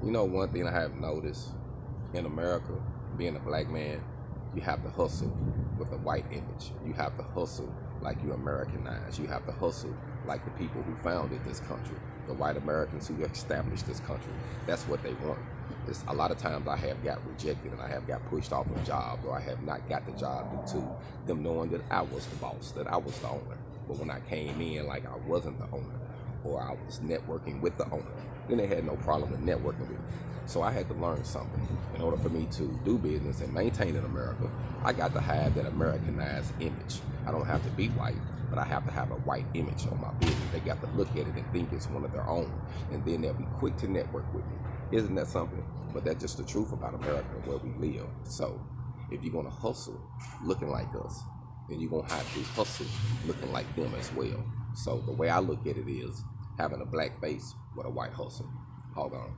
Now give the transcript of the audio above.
You know, one thing I have noticed in America, being a black man, you have to hustle with a white image. You have to hustle like you Americanized. You have to hustle like the people who founded this country, the white Americans who established this country. That's what they want. It's, a lot of times I have got rejected and I have got pushed off of jobs, or I have not got the job due to them knowing that I was the boss, that I was the owner. But when I came in like I wasn't the owner, or I was networking with the owner, then they had no problem with networking with me. So I had to learn something. In order for me to do business and maintain in America, I got to have that Americanized image. I don't have to be white, but I have to have a white image on my business. They got to look at it and think it's one of their own, and then they'll be quick to network with me. Isn't that something? But that's just the truth about America and where we live. So if you're gonna hustle looking like us, then you're gonna have to hustle looking like them as well. So the way I look at it is having a black face with a white hustle. HogOn.